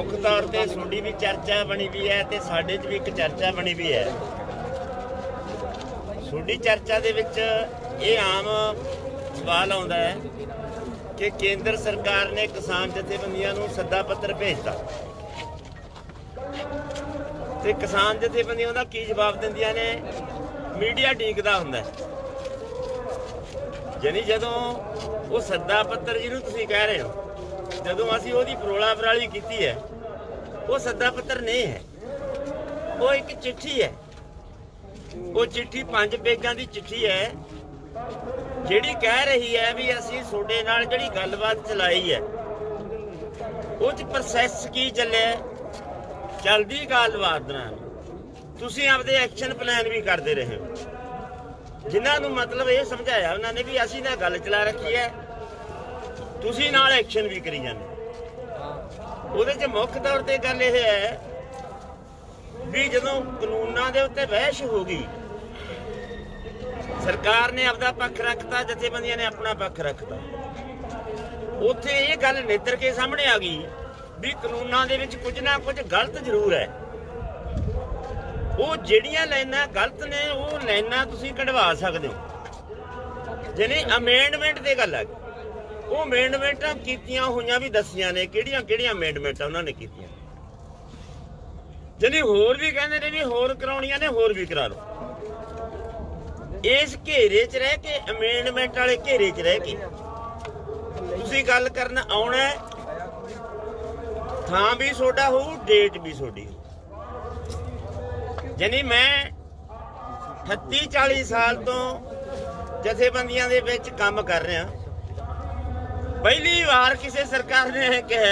मुख तौर पर थोड़ी भी चर्चा बनी हुई है तो साडे च भी एक चर्चा बनी हुई है। थोड़ी चर्चा दे विच ये आम सवाल आता है कि केंद्र सरकार ने किसान जथेबंदियां नूं सद्दा पत्र भेजता ते किसान जथेबंदियां दा की जवाब दिंदियां ने, मीडिया ਡੀਕਦਾ ਹੁੰਦਾ जानी जदों वो सद्दा पत्र जिन्हों तुसीं कह रहे हो, जदों असीं ओहदी परोला पराली कीती है, वो सद्दा पत्र नहीं है, वो एक चिट्ठी है। वो चिट्ठी 5 पेजां दी चिट्ठी है जिहड़ी कह रही है भी असीं तुहाडे नाल जिहड़ी गलबात चलाई है वो च प्रोसैस की चलिया, चलदी गलबात नाल तुसीं आपदे एक्शन प्लान भी करते रहे हो, जिन्होंने मतलब ये समझाया उन्होंने भी असीं ना गल चला रखी है, तुसीं नाल एक्शन भी करी जाने। ਉਹਦੇ 'ਚ मुख तौर पर गल यह है भी जदों कानूनां दे उत्ते बहस हो गई, सरकार ने अपना पक्ष रखता, जथेबंदियां ने अपना पक्ष रखता, उत्थे ये गल नितर के सामने आ गई भी कानूनां दे विच कुछ ना कुछ गलत जरूर है। वो ਜਿਹੜੀਆਂ ਲਾਈਨਾਂ गलत ने वो ਲਾਈਨਾਂ ਤੁਸੀਂ ਕਢਵਾ ਸਕਦੇ ਹੋ। ਜਿਹਨੇ ਅਮੈਂਡਮੈਂਟ ਦੀ ਗੱਲ ਆ, ਉਹ ਅਮੈਂਡਮੈਂਟਾਂ ਕੀਤੀਆਂ ਹੋਈਆਂ ਵੀ ਦੱਸੀਆਂ ਨੇ ਕਿਹੜੀਆਂ ਅਮੈਂਡਮੈਂਟਾਂ ਉਹਨਾਂ ਨੇ ਕੀਤੀਆਂ। ਜਿਹਨੇ ਹੋਰ ਵੀ ਕਹਿੰਦੇ ਨੇ ਵੀ ਹੋਰ ਕਰਾਉਣੀਆਂ ਨੇ, ਹੋਰ ਵੀ ਕਰਾ ਲਓ। ਇਸ ਘੇਰੇ 'ਚ ਰਹਿ ਕੇ, ਅਮੈਂਡਮੈਂਟ ਵਾਲੇ ਘੇਰੇ 'ਚ ਰਹਿ ਕੇ ਤੁਸੀਂ ਗੱਲ ਕਰਨ ਆਉਣਾ, ਥਾਂ ਵੀ ਤੁਹਾਡਾ ਹੋਊ, ਡੇਟ ਵੀ ਤੁਹਾਡੀ। यानी मैं 38-40 साल तो जथेबंदियां दे विच काम कर रहा, पहली बार किसी सरकार ने कहा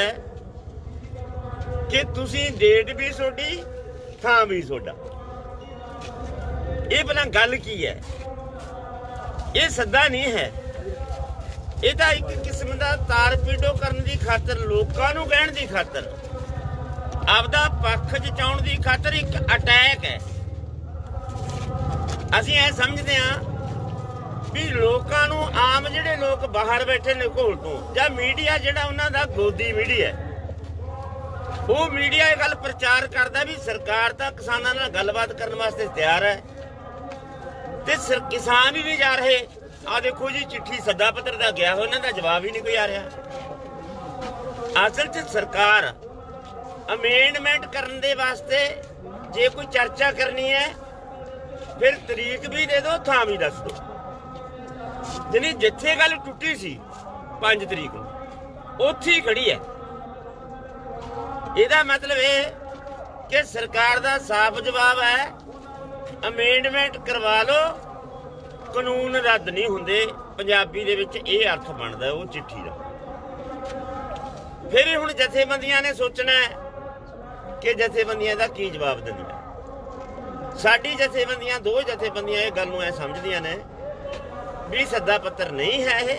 कि तुसी डेट भी सोडी, थां भी सोडा। ये भला गल की है? ये सद्दा नहीं है, ये तो एक किस्म का तारपीडो करने की खातर, लोगों नूं कहण की खातर, आपदा पक्ष जचाउण की खातर एक अटैक है। असीं ऐ समझते हाँ भी लोगों नूं, आम जिहड़े लोग बाहर बैठे ने घोल तो, जां मीडिया जिहड़ा उन्हां दा गोदी मीडिया है, वो मीडिया ये गल प्रचार करदा भी सरकार तां किसानां नाल गलबात करन वास्ते तैयार है ते किसान भी नहीं जा रहे। आ देखो जी चिट्ठी सद्दा पत्र दा गया, उन्हां दा जवाब ही नहीं कोई आ रहा। असल च सरकार अमेंडमेंट करने दे वास्ते जे कोई चर्चा करनी है फिर तरीक भी दे दो, थां भी दस दो। जिन्हें जिथे गल टुटी सी 5 तरीक नूं उत्थे ही खड़ी है। इहदा मतलब ये कि सरकार दा साफ जवाब है, अमेंडमेंट करवा लो, कानून रद्द नहीं हुंदे। पंजाबी दे विच ये अर्थ बनदा वो चिट्ठी दा। फिर हुण जथेबंदियां ने सोचना है कि जथेबंदियां दा की जवाब दिंदियां। साडी जथेबंदियां, 2 जथेबंदियां ये गल नूं ऐ समझदियां ने भी सद्दा पत्र नहीं है, ये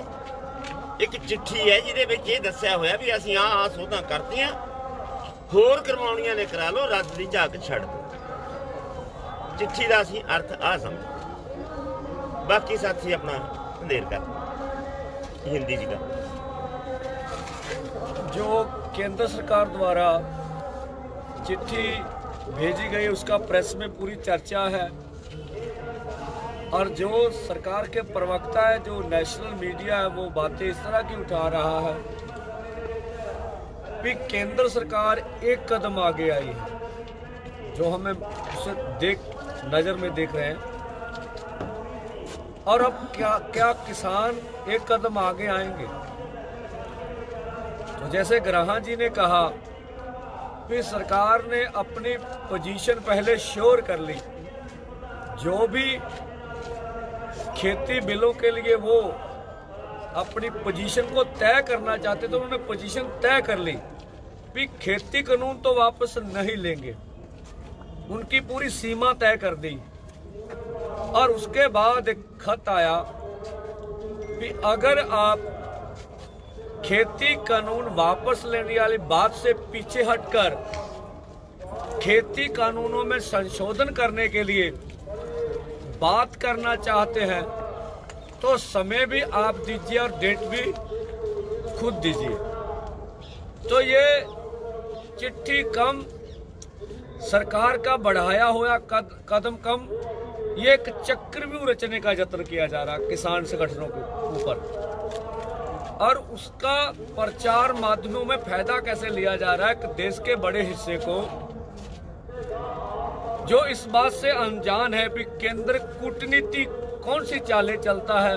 एक चिट्ठी है जिहदे विच ये दस्सिया होया भी असीं आह सोधां करदियां, होर करवाउणियां ने करा लो, रद्द दी झाक छड्ड दो। चिट्ठी दा असीं अर्थ आ समझ, बाकी साथी अपना अंधेर कर हिंदी च गल। जो केंद्र सरकार द्वारा चिट्ठी भेजी गई उसका प्रेस में पूरी चर्चा है, और जो सरकार के प्रवक्ता है, जो नेशनल मीडिया है, वो बातें इस तरह की उठा रहा है कि केंद्र सरकार एक कदम आगे आई है, जो हमें उसे नज़र में देख रहे हैं। और अब क्या किसान एक कदम आगे आएंगे? तो जैसे ग्राहा जी ने कहा कि सरकार ने अपनी पोजीशन पहले श्योर कर ली, जो भी खेती बिलों के लिए वो अपनी पोजीशन को तय करना चाहते तो उन्होंने पोजीशन तय कर ली कि खेती कानून तो वापस नहीं लेंगे, उनकी पूरी सीमा तय कर दी। और उसके बाद एक खत आया कि अगर आप खेती कानून वापस लेने वाली बात से पीछे हटकर खेती कानूनों में संशोधन करने के लिए बात करना चाहते हैं तो समय भी आप दीजिए और डेट भी खुद दीजिए। तो ये चिट्ठी कम, सरकार का बढ़ाया हुआ कदम कम, ये एक चक्रव्यूह रचने का यत्न किया जा रहा किसान संगठनों के ऊपर, और उसका प्रचार माध्यमों में फायदा कैसे लिया जा रहा है कि देश के बड़े हिस्से को जो इस बात से अनजान है कि केंद्र कूटनीति कौन सी चालें चलता है,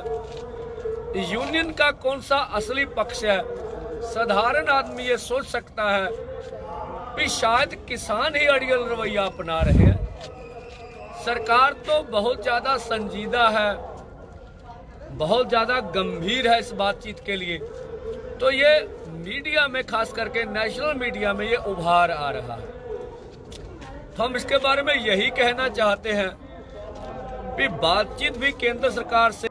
यूनियन का कौन सा असली पक्ष है। साधारण आदमी ये सोच सकता है कि शायद किसान ही अड़ियल रवैया अपना रहे हैं। सरकार तो बहुत ज्यादा संजीदा है, बहुत ज्यादा गंभीर है इस बातचीत के लिए। तो ये मीडिया में, खास करके नेशनल मीडिया में, ये उभार आ रहा है। तो हम इसके बारे में यही कहना चाहते हैं कि बातचीत भी केंद्र सरकार से।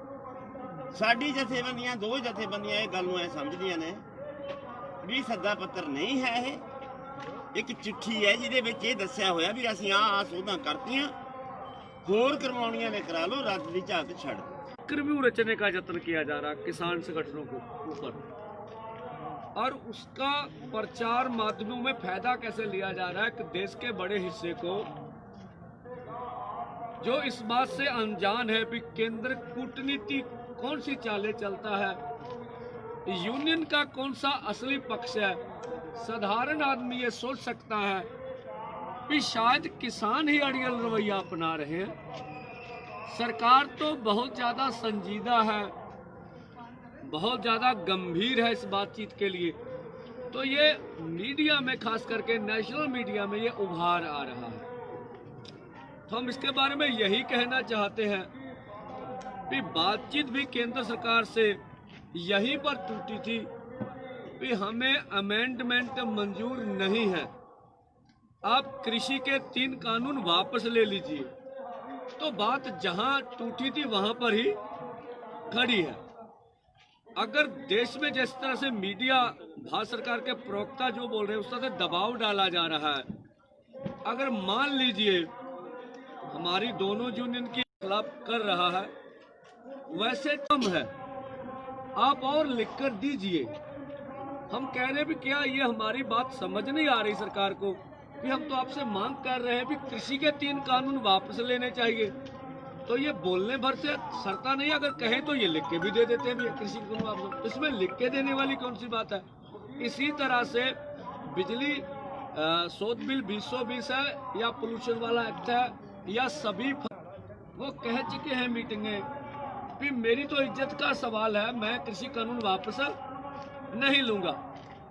ਸਾਡੀ ਜਥੇਬੰਦੀਆਂ, ਦੋ ਜਥੇਬੰਦੀਆਂ ਇਹ ਗੱਲ ਨੂੰ ਐ ਸਮਝਦੀਆਂ ਨੇ ਵੀ ਸੱਦਾ ਪੱਤਰ ਨਹੀਂ ਹੈ, ਇਹ ਇੱਕ ਚਿੱਠੀ ਹੈ ਜਿਹਦੇ ਵਿੱਚ ਇਹ ਦੱਸਿਆ ਹੋਇਆ ਵੀ ਅਸੀਂ ਆਹ ਸੋਧਾਂ ਕਰਤੀਆਂ, ਹੋਰ ਕਰਵਾਉਣੀਆਂ ਨੇ ਕਰਾ ਲਓ, ਰੱਦ ਦੀ ਝਾਕ ਛੱਡ ਦਿਓ। चक्रव्यूह रचने का यत्न किया जा रहा किसान संगठनों के ऊपर, और उसका प्रचार माध्यमों में फायदा कैसे लिया जा रहा है कि देश के बड़े हिस्से को जो इस बात से अनजान है कि केंद्र कूटनीति कौन सी चालें चलता है, यूनियन का कौन सा असली पक्ष है। साधारण आदमी ये सोच सकता है कि शायद किसान ही अड़ियल रवैया अपना रहे हैं। सरकार तो बहुत ज़्यादा संजीदा है, बहुत ज़्यादा गंभीर है इस बातचीत के लिए। तो ये मीडिया में, खास करके नेशनल मीडिया में, ये उभार आ रहा है। तो हम इसके बारे में यही कहना चाहते हैं कि बातचीत भी केंद्र सरकार से यहीं पर टूटी थी कि हमें अमेंडमेंट मंजूर नहीं है, आप कृषि के 3 कानून वापस ले लीजिए। तो बात जहां टूटी थी वहां पर ही खड़ी है। अगर देश में जिस तरह से मीडिया, भारत सरकार के प्रवक्ता जो बोल रहे हैं, उस तरह से दबाव डाला जा रहा है, अगर मान लीजिए हमारी दोनों यूनियन के खिलाफ कर रहा है, वैसे कम है, आप और लिखकर दीजिए। हम कह रहे हैं भी क्या ये हमारी बात समझ नहीं आ रही सरकार को कि हम तो आपसे मांग कर रहे हैं भी कृषि के 3 कानून वापस लेने चाहिए। तो ये बोलने भर से सरता नहीं, अगर कहें तो ये लिख के भी दे देते हैं भी कृषि कानून वापस। इसमें लिख के देने वाली कौन सी बात है। इसी तरह से बिजली शोध बिल 2020 है या पोल्यूशन वाला एक्ट है या सभी, वो कह चुके हैं मीटिंगें कि मेरी तो इज्जत का सवाल है, मैं कृषि कानून वापस नहीं लूंगा।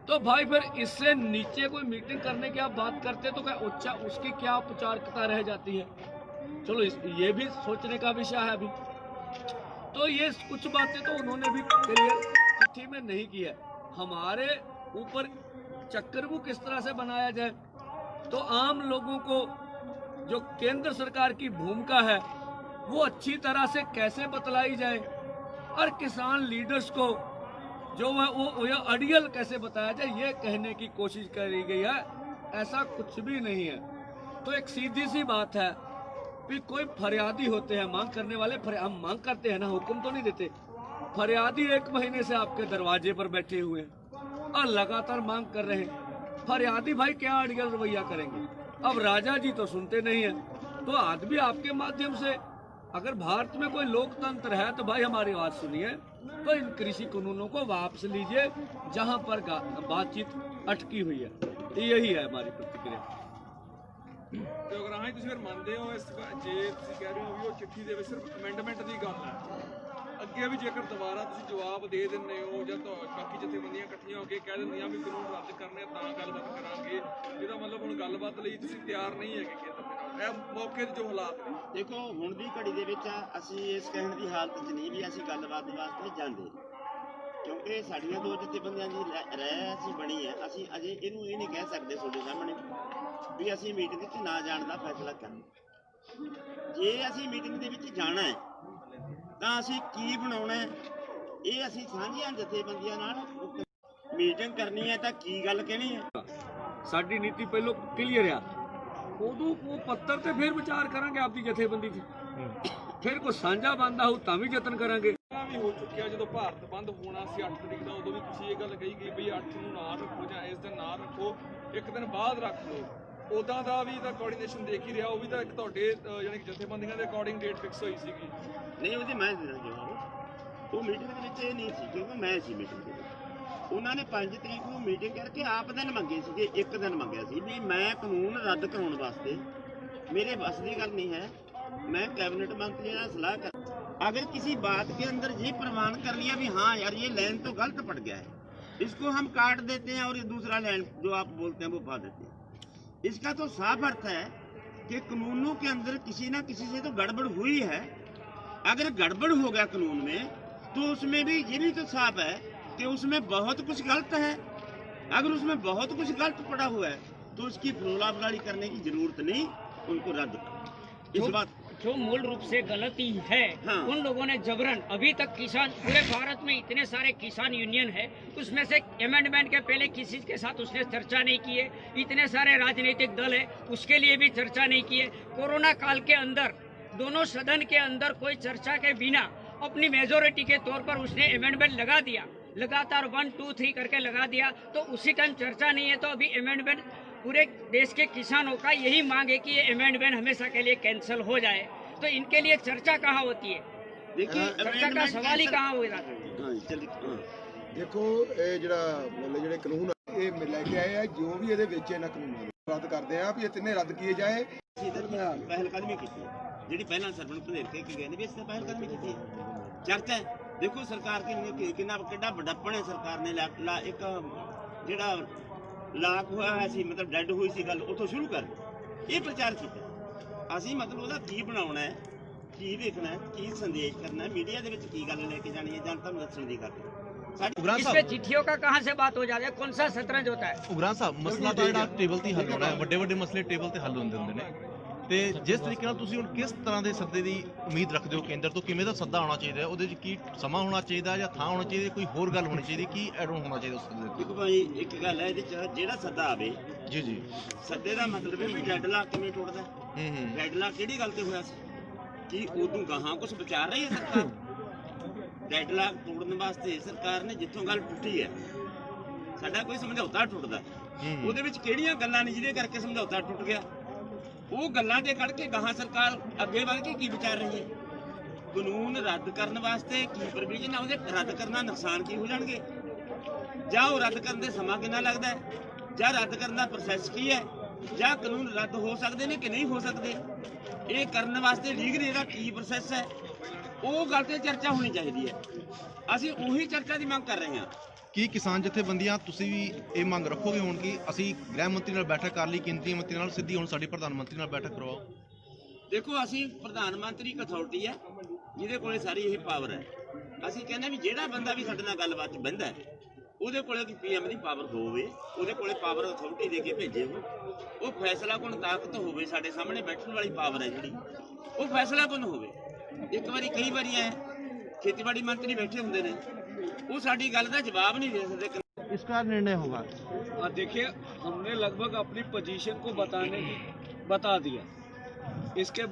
तो भाई फिर इससे नीचे कोई मीटिंग करने की आप बात करते तो क्या उसकी क्या औपचारिकता रह जाती है। चलो ये भी सोचने का विषय है अभी। तो ये कुछ बातें तो उन्होंने भी क्लियर चिट्ठी में नहीं की है। हमारे ऊपर चक्रव्यूह किस तरह से बनाया जाए, तो आम लोगों को जो केंद्र सरकार की भूमिका है वो अच्छी तरह से कैसे बतलाई जाए, और किसान लीडर्स को जो है वो अड़ियल कैसे बताया जाए, ये कहने की कोशिश करी गई है। ऐसा कुछ भी नहीं है। तो एक सीधी सी बात है कि कोई फरियादी होते हैं, मांग करने वाले, हम मांग करते हैं ना, हुक्म तो नहीं देते। फरियादी 1 महीने से आपके दरवाजे पर बैठे हुए हैं और लगातार मांग कर रहे हैं। फरियादी भाई क्या अड़ियल रवैया करेंगे। अब राजा जी तो सुनते नहीं है, तो आदमी आपके माध्यम से, अगर भारत में कोई लोकतंत्र है तो भाई हमारी बात सुनिए। तो इन कृषि कानूनों को वापस लीजिए जहां पर बातचीत अटकी हुई है। यही है हमारी प्रतिक्रिया। ਤੇ ਅਗਰ ਆਹੀਂ ਤੁਸੀਂ ਫਿਰ ਮੰਨਦੇ ਹੋ ਇਸ ਜੇ ਤੁਸੀਂ ਕਹਿ ਰਹੇ ਹੋ ਵੀ ਉਹ ਚਿੱਠੀ ਦੇ ਵਿੱਚ ਸਿਰਫ ਅਮੈਂਡਮੈਂਟ ਦੀ ਗੱਲ ਹੈ, ਅੱਗੇ ਵੀ ਜੇਕਰ ਦੁਬਾਰਾ ਤੁਸੀਂ ਜਵਾਬ ਦੇ ਦਿੰਦੇ ਹੋ ਜਾਂ ਬਾਕੀ ਜਥੇਬੰਦੀਆਂ ਇਕੱਠੀਆਂ ਹੋ ਕੇ ਕਹਿ ਦਿੰਦੀਆਂ ਵੀ ਕਾਨੂੰਨ ਰੱਦ ਕਰਨੇ ਤਾਂ ਗੱਲਬਾਤ ਕਰਾਂਗੇ, ਇਹਦਾ ਮਤਲਬ ਹੁਣ ਗੱਲਬਾਤ ਲਈ ਤੁਸੀਂ ਤਿਆਰ ਨਹੀਂ ਹੈਗੇ ਕੇਂਦਰ ਦੇ ਨਾਲ। ਇਹ ਮੌਕੇ ਦੇ ਜੋ ਹਾਲਾਤ ਨੇ, ਦੇਖੋ ਹੁਣ ਦੀ ਘੜੀ ਦੇ ਵਿੱਚ ਅਸੀਂ ਇਸ ਕਹਿਣ ਦੀ ਹਾਲਤ 'ਚ ਨਹੀਂ ਵੀ ਅਸੀਂ ਗੱਲਬਾਤ ਵਾਸਤੇ ਜਾਂਦੇ, ਕਿਉਂਕਿ ਸਾਡੀਆਂ 2 ਜਥੇਬੰਦੀਆਂ ਦੀ ਰਹਿ ਅਸੀਂ ਬਣੀ ਹੈ। ਅਸੀਂ ਅਜੇ ਇਹਨੂੰ ਇਹ ਨਹੀਂ ਕਹਿ ਸਕਦੇ ਤੁਹਾਡੇ ਸਾਹਮਣੇ ਵੀ ਅਸੀਂ ਮੀਟਿੰਗ 'ਚ ਨਾ ਜਾਣ ਦਾ ਫੈਸਲਾ ਕਰਾਂਗੇ। ਜੇ ਅਸੀਂ ਮੀਟਿੰਗ ਦੇ ਵਿੱਚ ਜਾਣਾ ਹੈ ਤਾਂ ਅਸੀਂ ਕੀ ਬਣਾਉਣਾ ਹੈ, ਇਹ ਅਸੀਂ ਸਾਂਝੀਆਂ ਜਥੇਬੰਦੀਆਂ ਨਾਲ ਮੀਟਿੰਗ ਕਰਨੀ ਹੈ ਤਾਂ ਕੀ ਗੱਲ ਕਹਿਣੀ ਹੈ। ਸਾਡੀ ਨੀਤੀ ਪਹਿਲਾਂ ਕਲੀਅਰ ਆ, ਉਦੋਂ ਉਹ ਪੱਤਰ ਤੇ ਫਿਰ ਵਿਚਾਰ ਕਰਾਂਗੇ ਆਪਦੀ ਜਥੇਬੰਦੀ 'ਚ। ਫਿਰ ਕੋਈ ਸਾਂਝਾ ਬਣਦਾ ਹੋ ਤਾਂ ਵੀ ਯਤਨ ਕਰਾਂਗੇ। ਵੀ ਹੋ ਚੁੱਕਿਆ, ਜਦੋਂ ਭਾਰਤ ਬੰਦ ਹੋਣਾ ਸੀ 8 ਤਰੀਕ ਦਾ, ਉਦੋਂ ਵੀ ਤੁਸੀਂ ਇਹ ਗੱਲ ਕਹੀ ਗਈ ਵੀ 8 ਨੂੰ ਨਾ ਰੱਖੋ ਜਾਂ ਇਸ ਦਿਨ ਨਾ ਰੱਖੋ, ਇੱਕ ਦਿਨ ਬਾਅਦ ਰੱਖ ਲਓ। ਉਦਾਂ ਦਾ ਵੀ ਤਾਂ ਕੋਆਰਡੀਨੇਸ਼ਨ ਦੇਖ ਹੀ ਰਿਹਾ, ਉਹ ਵੀ ਤਾਂ ਇੱਕ ਤੁਹਾਡੇ ਯਾਨੀ ਕਿ ਜਥੇਬੰਦੀਆਂ ਦੇ ਅਕੋਰਡਿੰਗ ਡੇਟ ਫਿਕਸ ਹੋਈ ਸੀਗੀ। ਨਹੀਂ ਉਹਦੇ ਮੈਂ ਦੇਣਾ ਜਵਾਬ। ਉਹ ਮੀਟਿੰਗ ਦੇ ਵਿੱਚ ਇਹ ਨਹੀਂ ਸੀ, ਕਿਉਂਕਿ ਮੈਂ ਸੀ ਮੀਟਿੰਗ ਦੇ ਵਿੱਚ। ਉਹਨਾਂ ਨੇ 5 ਤਰੀਕ ਨੂੰ ਮੀਟਿੰਗ ਕਰਕੇ ਆਪ ਦਿਨ ਮੰਗੇ ਸੀਗੇ, ਇੱਕ ਦਿਨ ਮੰਗਿਆ ਸੀ ਵੀ ਮੈਂ ਕਾਨੂੰਨ ਰੱਦ ਕਰਾਉਣ ਵਾਸਤੇ, मेरे बस की गल नहीं है, मैं कैबिनेट मंत्री से सलाह कर, अगर किसी बात के अंदर ये प्रमाण कर लिया भी हाँ यार ये लाइन तो गलत पड़ गया है, इसको हम काट देते हैं और ये दूसरा लाइन जो आप बोलते हैं वो पा देते हैं। इसका तो साफ अर्थ है कि कानूनों के अंदर किसी ना किसी से तो गड़बड़ हुई है। अगर गड़बड़ हो गया कानून में तो उसमें भी ये भी तो साफ है कि उसमें बहुत कुछ गलत है। अगर उसमें बहुत कुछ गलत पड़ा हुआ है तो उसकी फरोला फराड़ी करने की जरूरत नहीं, उनको रद्द करो। इस बात जो मूल रूप से गलती है, हाँ। उन लोगों ने जबरन, अभी तक किसान, पूरे भारत में इतने सारे किसान यूनियन है, उसमें से अमेंडमेंट के पहले किसी के साथ उसने चर्चा नहीं की है। इतने सारे राजनीतिक दल है, उसके लिए भी चर्चा नहीं की है। कोरोना काल के अंदर दोनों सदन के अंदर कोई चर्चा के बिना अपनी मेजोरिटी के तौर पर उसने अमेंडमेंट लगा दिया, लगातार 1 2 3 करके लगा दिया। तो उसी टाइम चर्चा नहीं है, तो अभी अमेंडमेंट, पूरे देश के किसानों का यही मांग है कि ये अमेंडमेंट हमेशा के लिए कैंसिल हो जाए। तो इनके लिए चर्चा कहाँ होती है? देखिए चर्चा का सवाल ही कहाँ हो जाता है? हाँ चलिए हाँ। ਦੇਖੋ ਇਹ ਜਿਹੜਾ ਮਤਲਬ ਜਿਹੜੇ ਕਾਨੂੰਨ ਆ, ਇਹ ਲੈ ਕੇ ਆਏ ਆ, ਜੋ ਵੀ ਇਹਦੇ ਵਿੱਚ ਇਹਨਾਂ ਕਾਨੂੰਨਾਂ ਨੂੰ ਰੱਦ ਕਰਦੇ ਆ ਵੀ ਇਹ ਤਿੰਨੇ ਰੱਦ ਕੀਏ ਜਾਏ। ਪਹਿਲ ਕਦਮੀ ਕੀਤੀ ਹੈ, ਜਿਹੜੀ ਪਹਿਲਾਂ ਸਰਵਣ ਭਲੇਰ ਕੇ ਗਏ ਨੇ ਵੀ ਇਸ ਤੇ ਪਹਿਲ ਕਦਮੀ ਕੀਤੀ ਹੈ। ਚਰਚਾ ਹੈ, ਦੇਖੋ ਸਰਕਾਰ ਕਿੰਨਾ ਕਿੱਡਾ ਵੱਡਾਪਣ ਹੈ ਸਰਕਾਰ ਨੇ ਇੱਕ ਜਿਹੜਾ ਲਾਕ ਹੋਇਆ ਸੀ, ਮਤਲਬ ਡੈਡ ਹੋਈ ਸੀ ਗੱਲ, ਉੱਥੋਂ ਸ਼ੁਰੂ ਕਰ ਇਹ ਪ੍ਰਚਾਰ ਕੀਤਾ। ਅਸੀਂ ਮਤਲਬ ਉਹਦਾ ਕੀ ਬਣਾਉਣਾ ਹੈ, ਕੀ ਦੇਖਣਾ ਹੈ, ਕੀ ਸੰਦੇਸ਼ ਕਰਨਾ ਹੈ, ਮੀਡੀਆ ਦੇ ਵਿੱਚ ਕੀ ਗੱਲ ਲੈ ਕੇ ਜਾਣੀ है, जनता ਨੂੰ ਦੱਸਣ ਦੀ ਗੱਲ। इस पे चिट्ठियों का कहाँ से बात हो जाती है? कौन सा शतरंज होता है? ਉਗਰਾਹ ਸਾਹਿਬ ਮਸਲਾ ਤਾਂ ਜਿਹੜਾ ਟੇਬਲ ਤੇ ਹੱਲ ਹੋਣਾ ਹੈ, ਵੱਡੇ ਵੱਡੇ ਮਸਲੇ ਟੇਬਲ ਤੇ ਹੱਲ ਹੁੰਦੇ ਨੇ। ਤੇ ਜਿਸ ਤਰੀਕੇ ਨਾਲ ਤੁਸੀਂ ਹੁਣ ਕਿਸ ਤਰ੍ਹਾਂ ਦੇ ਸੱਦੇ ਦੀ ਉਮੀਦ ਰੱਖਦੇ ਹੋ, ਕੇਂਦਰ ਤੋਂ ਕਿਵੇਂ ਦਾ ਸੱਦਾ ਆਉਣਾ ਚਾਹੀਦਾ ਹੈ, ਉਹਦੇ 'ਚ ਕੀ ਸਮਾਂ ਹੋਣਾ ਚਾਹੀਦਾ ਜਾਂ ਥਾਂ ਹੋਣਾ ਚਾਹੀਦਾ, ਕੋਈ ਹੋਰ ਗੱਲ ਹੋਣੀ ਚਾਹੀਦੀ, ਕੀ ਐਡ ਆਨ ਹੋਣਾ ਚਾਹੀਦਾ ਉਸ ਸੱਦੇ ਦੇਖੋ ਭਾਈ ਇੱਕ ਗੱਲ ਹੈ ਇਹਦੇ ਚ, ਜਿਹੜਾ ਸੱਦਾ ਆਵੇ, ਜੀ ਜੀ ਸੱਦੇ ਦਾ ਮਤਲਬ ਹੈ ਵੀ ਡੈਡਲਾਕ ਕਿਵੇਂ ਟੁੱਟਦਾ। ਡੈਡਲਾਕ ਕਿਹੜੀ ਗੱਲ ਤੇ ਹੋਇਆ ਸੀ? ਕੀ ਉਦੋਂ ਗਾਹਾਂ ਕੁਝ ਵਿਚਾਰ ਰਹੀ ਹੈ ਸਰਕਾਰ? ਡੈਡਲਾਕ ਤੋੜਨ ਵਾਸਤੇ ਸਰਕਾਰ ਨੇ ਜਿੱਥੋਂ ਗੱਲ ਟੁੱਟੀ ਹੈ, ਸਾਡਾ ਕੋਈ ਸਮਝੌਤਾ ਟੁੱਟਦਾ, ਉਹਦੇ ਵਿੱਚ ਕਿਹੜੀਆਂ ਗੱਲਾਂ ਨੇ ਜਿਹਦੇ ਕਰਕੇ ਸਮਝੌਤਾ ਟੁੱਟ ਗਿਆ, ਉਹ ਗੱਲਾਂ ਤੇ ਕੱਢ ਕੇ ਗਾਹਾਂ ਸਰਕਾਰ ਅੱਗੇ ਵਧ ਕੇ ਕੀ ਵਿਚਾਰ ਰਹੀ ਹੈ। ਕਾਨੂੰਨ ਰੱਦ ਕਰਨ ਵਾਸਤੇ ਕੀ ਪ੍ਰੋਵੀਜ਼ਨ ਹੈ, ਉਹਦੇ ਰੱਦ ਕਰਨਾ ਨੁਕਸਾਨ ਕੀ ਹੋ ਜਾਣਗੇ, ਜਾਂ ਉਹ ਰੱਦ ਕਰਨ ਦੇ ਸਮਾਂ ਕਿੰਨਾ ਲੱਗਦਾ ਹੈ, ਜਾਂ ਰੱਦ ਕਰਨ ਦਾ ਪ੍ਰੋਸੈਸ ਕੀ ਹੈ, ਜਾਂ ਕਾਨੂੰਨ ਰੱਦ ਹੋ ਸਕਦੇ ਨੇ ਕਿ ਨਹੀਂ ਹੋ ਸਕਦੇ, ਇਹ ਕਰਨ ਵਾਸਤੇ ਲੀਗਲੀ ਇਹਦਾ ਕੀ ਪ੍ਰੋਸੈਸ ਹੈ, ਉਹ ਗੱਲ ਤੇ ਚਰਚਾ ਹੋਣੀ ਚਾਹੀਦੀ ਹੈ। ਅਸੀਂ ਉਹੀ ਚਰਚਾ ਦੀ ਮੰਗ ਕਰ ਰਹੇ ਹਾਂ। ਕੀ ਕਿਸਾਨ ਜਥੇਬੰਦੀਆਂ ਤੁਸੀਂ ਵੀ ਇਹ ਮੰਗ ਰੱਖੋਗੇ ਹੁਣ ਕਿ ਅਸੀਂ ਗ੍ਰਹਿ ਮੰਤਰੀ ਨਾਲ ਬੈਠਕ ਕਰ ਲਈ, ਕੇਂਦਰੀ ਮੰਤਰੀ ਨਾਲ, ਸਿੱਧੀ ਹੁਣ ਸਾਡੀ ਪ੍ਰਧਾਨ ਮੰਤਰੀ ਨਾਲ ਬੈਠਕ ਕਰਵਾਓ? ਦੇਖੋ ਅਸੀਂ ਪ੍ਰਧਾਨ ਮੰਤਰੀ ਇੱਕ ਅਥਾਰਟੀ ਹੈ ਜਿਹਦੇ ਕੋਲੇ ਸਾਰੀ ਇਹ ਪਾਵਰ ਹੈ। ਅਸੀਂ ਕਹਿੰਦੇ ਵੀ ਜਿਹੜਾ ਬੰਦਾ ਵੀ ਸਾਡੇ ਨਾਲ ਗੱਲਬਾਤ 'ਚ ਬਹਿੰਦਾ ਉਹਦੇ ਕੋਲੇ PM ਦੀ ਪਾਵਰ ਹੋਵੇ, ਉਹਦੇ ਕੋਲੇ ਪਾਵਰ ਅਥਾਰਟੀ ਦੇ ਕੇ ਭੇਜੇ, ਉਹ ਫੈਸਲਾ ਕੁਨ ਤਾਕਤ ਹੋਵੇ, ਸਾਡੇ ਸਾਹਮਣੇ ਬੈਠਣ ਵਾਲੀ ਪਾਵਰ ਹੈ ਜਿਹੜੀ, ਉਹ ਫੈਸਲਾ ਕੁਨ ਹੋਵੇ। ਇੱਕ ਵਾਰੀ ਕਈ ਵਾਰੀ ਐ ਖੇਤੀਬਾੜੀ ਮੰਤਰੀ ਬੈਠੇ ਹੁੰਦੇ ਨੇ, वो साड़ी गल का जवाब नहीं दे सकते। इसका निर्णय होगा। देखिए हमने लगभग अपनी पोजीशन को बता दिया। इसके बाद